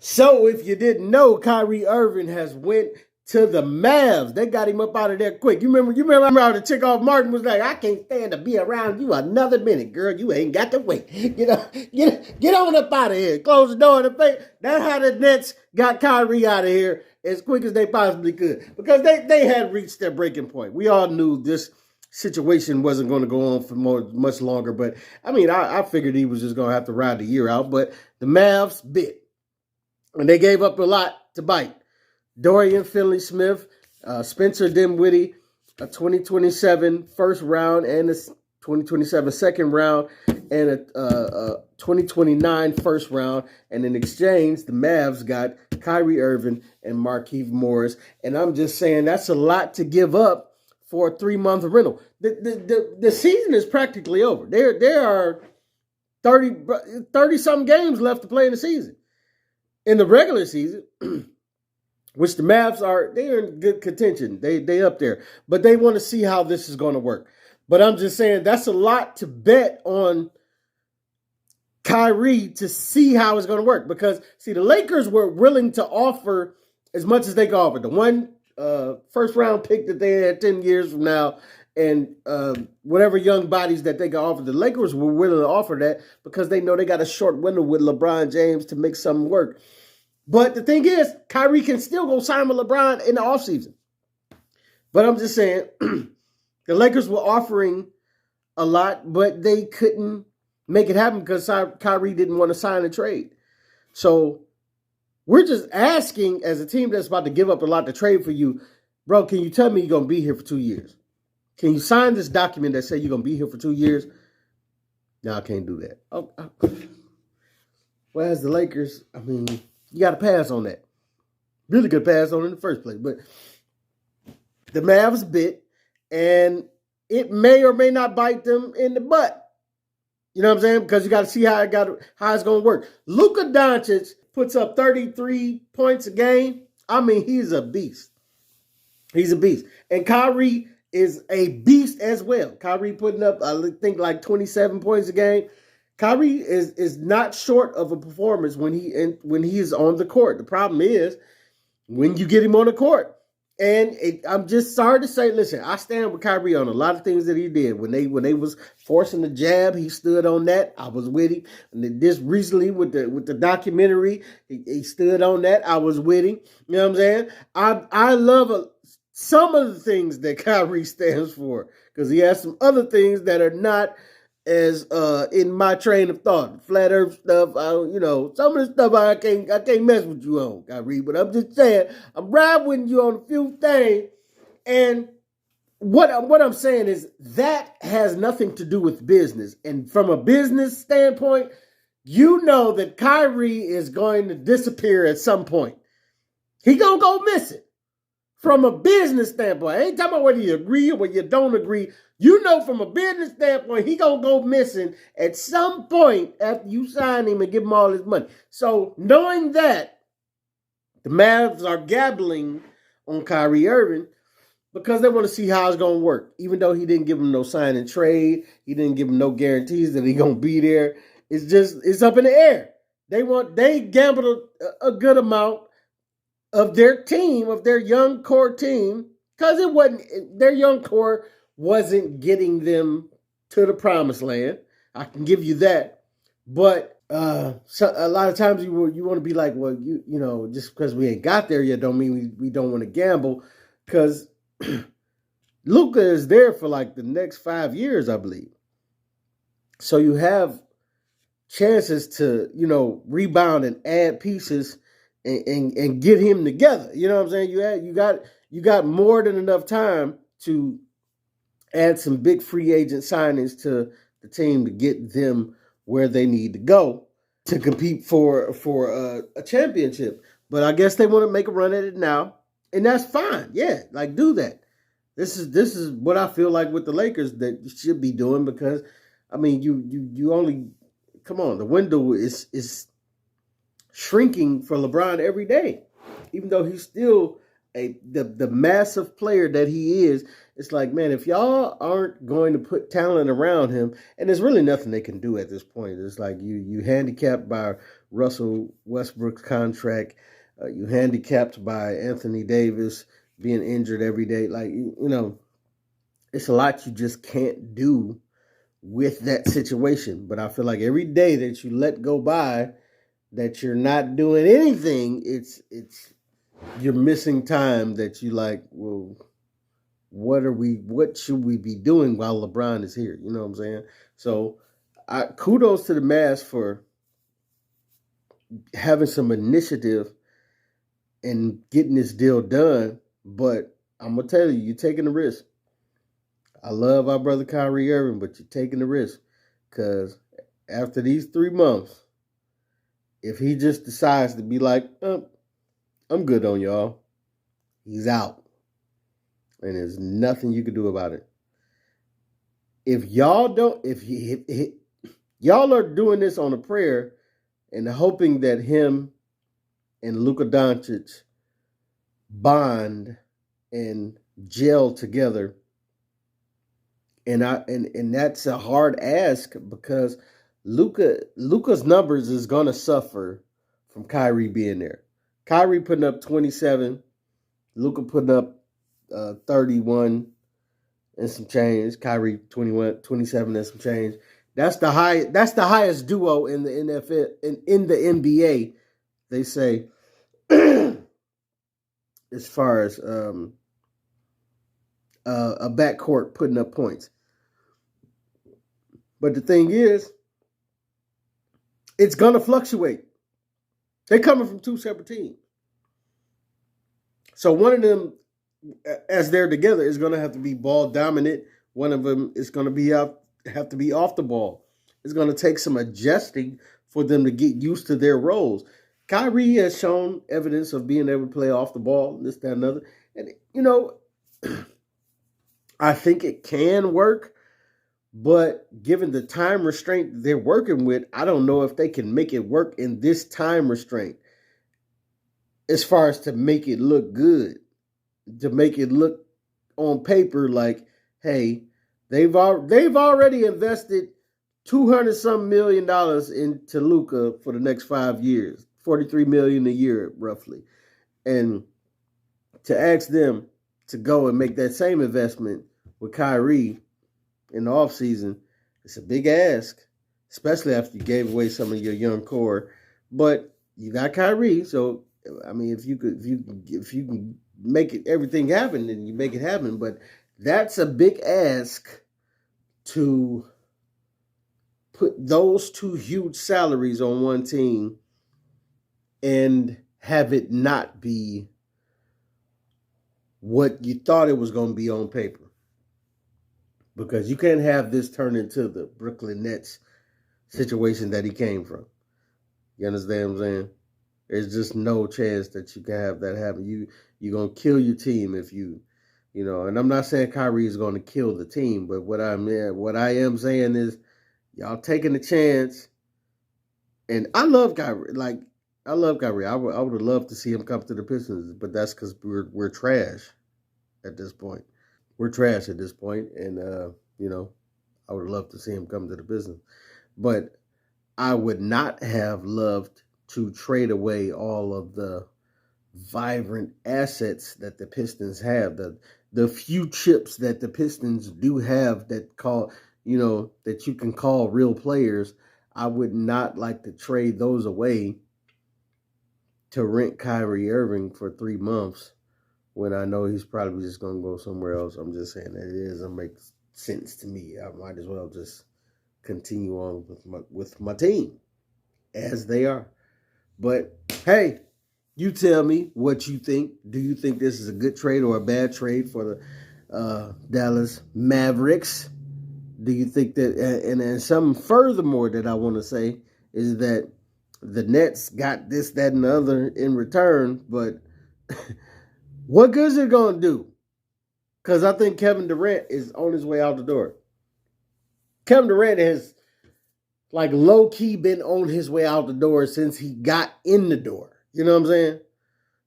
So if you didn't know, Kyrie Irving has went to the Mavs. They got him up out of there quick. You remember how the chick off Martin was like, I can't stand to be around you another minute, girl. You ain't got to wait. Get on up out of here. Close the door in the face. That's how the Nets got Kyrie out of here as quick as they possibly could. Because they had reached their breaking point. We all knew this situation wasn't going to go on for much longer. But I mean, I figured he was just going to have to ride the year out. But the Mavs bit. And they gave up a lot to bite. Dorian Finney Smith, Spencer Dinwiddie, a 2027 first round and a 2027 second round, and a 2029 first round. And in exchange, the Mavs got Kyrie Irving and Markieff Morris. And I'm just saying that's a lot to give up for a 3-month rental. The season is practically over. There are 30-some games left to play in the season. In the regular season, which the Mavs they're in good contention. They up there. But they want to see how this is going to work. But I'm just saying that's a lot to bet on Kyrie to see how it's going to work. Because, see, the Lakers were willing to offer as much as they could offer. The one first-round pick that they had 10 years from now and whatever young bodies that they could offer. The Lakers were willing to offer that because they know they got a short window with LeBron James to make something work. But the thing is, Kyrie can still go sign with LeBron in the offseason. But I'm just saying, the Lakers were offering a lot, but they couldn't make it happen because Kyrie didn't want to sign a trade. So we're just asking, as a team that's about to give up a lot to trade for you, bro, can you tell me you're going to be here for 2 years? Can you sign this document that says you're going to be here for 2 years? No, I can't do that. Whereas the Lakers, I mean, you got to pass on that. Really could pass on it in the first place. But the Mavs bit, and it may or may not bite them in the butt. You know what I'm saying? Because you got to see how it's going to work. Luka Doncic puts up 33 points a game. I mean, he's a beast. He's a beast. And Kyrie is a beast as well. Kyrie putting up, I think, like 27 points a game. Kyrie is not short of a performance when he is on the court. The problem is when you get him on the court. And I'm just sorry to say, listen, I stand with Kyrie on a lot of things that he did. When they was forcing the jab, he stood on that. I was with him. And this recently with the documentary, he stood on that. I was with him. You know what I'm saying? I love some of the things that Kyrie stands for because he has some other things that are not as in my train of thought. Flat Earth stuff, some of the stuff I can't mess with you on, Kyrie. But I'm just saying, I'm riding with you on a few things. And what I'm saying is that has nothing to do with business. And from a business standpoint, you know that Kyrie is going to disappear at some point. He gonna go missing. From a business standpoint, I ain't talking about whether you agree or whether you don't agree. You know, from a business standpoint, he gonna go missing at some point after you sign him and give him all his money. So knowing that, the Mavs are gabbling on Kyrie Irving because they want to see how it's gonna work. Even though he didn't give him no sign and trade, he didn't give him no guarantees that he gonna be there. It's up in the air. They gambled a good amount of their team, of their young core team, because their young core wasn't getting them to the promised land. I can give you that. But so a lot of times you want to be like, well, you know, just because we ain't got there yet don't mean we don't want to gamble. Because Luka is there for like the next 5 years, I believe. So you have chances to, rebound and add pieces and get him together. You know what I'm saying? You got more than enough time to add some big free agent signings to the team to get them where they need to go to compete for a championship. But I guess they want to make a run at it now, and that's fine. Yeah, like do that. This is what I feel like with the Lakers that you should be doing because, I mean, you only come on. The window is shrinking for LeBron every day, even though he's still the massive player that he is, it's like, man, if y'all aren't going to put talent around him, and there's really nothing they can do at this point. It's like you handicapped by Russell Westbrook's contract, you handicapped by Anthony Davis being injured every day. Like, it's a lot you just can't do with that situation. But I feel like every day that you let go by, that you're not doing anything, it's you're missing time that you like, well, what should we be doing while LeBron is here? You know what I'm saying? So kudos to the Mavs for having some initiative and getting this deal done. But I'm going to tell you, you're taking the risk. I love our brother Kyrie Irving, but you're taking the risk. Because after these 3 months, if he just decides to be like, I'm good on y'all, he's out. And there's nothing you can do about it. If y'all y'all are doing this on a prayer and hoping that him and Luka Doncic bond and gel together, and that's a hard ask because Luka's numbers is gonna suffer from Kyrie being there. Kyrie putting up 27, Luka putting up 31 and some change. Kyrie 21, 27 and some change. That's the highest duo in the NFL in the NBA. They say as far as a backcourt putting up points. But the thing is, it's gonna fluctuate. They're coming from two separate teams. So one of them, as they're together, is going to have to be ball dominant. One of them is going to have to be off the ball. It's going to take some adjusting for them to get used to their roles. Kyrie has shown evidence of being able to play off the ball, this, that, and other. And, I think it can work. But given the time restraint they're working with, I don't know if they can make it work in this time restraint. As far as to make it look good, to make it look on paper like, hey, they've already invested $200-some million into Luka for the next 5 years, $43 million a year roughly, and to ask them to go and make that same investment with Kyrie in the offseason, it's a big ask, especially after you gave away some of your young core. But you got Kyrie, so. I mean, if you can make everything happen, then you make it happen. But that's a big ask to put those two huge salaries on one team and have it not be what you thought it was going to be on paper. Because you can't have this turn into the Brooklyn Nets situation that he came from. You understand what I'm saying? There's just no chance that you can have that happen. You're going to kill your team if and I'm not saying Kyrie is going to kill the team, but what I am saying is y'all taking a chance. And I love Kyrie. I love Kyrie. I would have loved to see him come to the Pistons, but that's because we're trash at this point. We're trash at this point, and, I would love to see him come to the Pistons. But I would not have loved to trade away all of the vibrant assets that the Pistons have, the few chips that the Pistons do have that that you can call real players. I would not like to trade those away to rent Kyrie Irving for 3 months when I know he's probably just going to go somewhere else. I'm just saying that it doesn't make sense to me. I might as well just continue on with my team as they are. But, hey, you tell me what you think. Do you think this is a good trade or a bad trade for the Dallas Mavericks? Do you think that, and something furthermore that I want to say is that the Nets got this, that, and the other in return, but what good is it going to do? Because I think Kevin Durant is on his way out the door. Kevin Durant has low-key been on his way out the door since he got in the door. You know what I'm saying?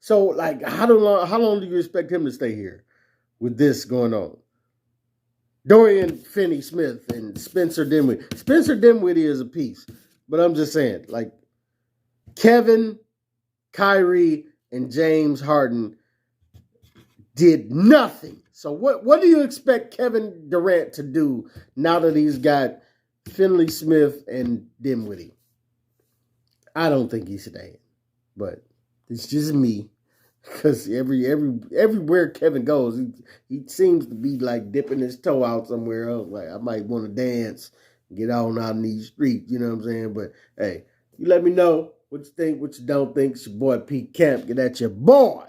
So, like, how long do you expect him to stay here with this going on? Dorian Finney Smith and Spencer Dinwiddie. Spencer Dinwiddie is a piece, but I'm just saying, like, Kevin, Kyrie, and James Harden did nothing. So what do you expect Kevin Durant to do now that he's got Finney Smith and Dinwiddie? I don't think he's staying, but it's just me. Because everywhere Kevin goes, he seems to be like dipping his toe out somewhere else. Like, I might want to dance, get on out in these streets, you know what I'm saying? But hey, you let me know what you think, what you don't think. It's your boy Pete Camp. Get at your boy.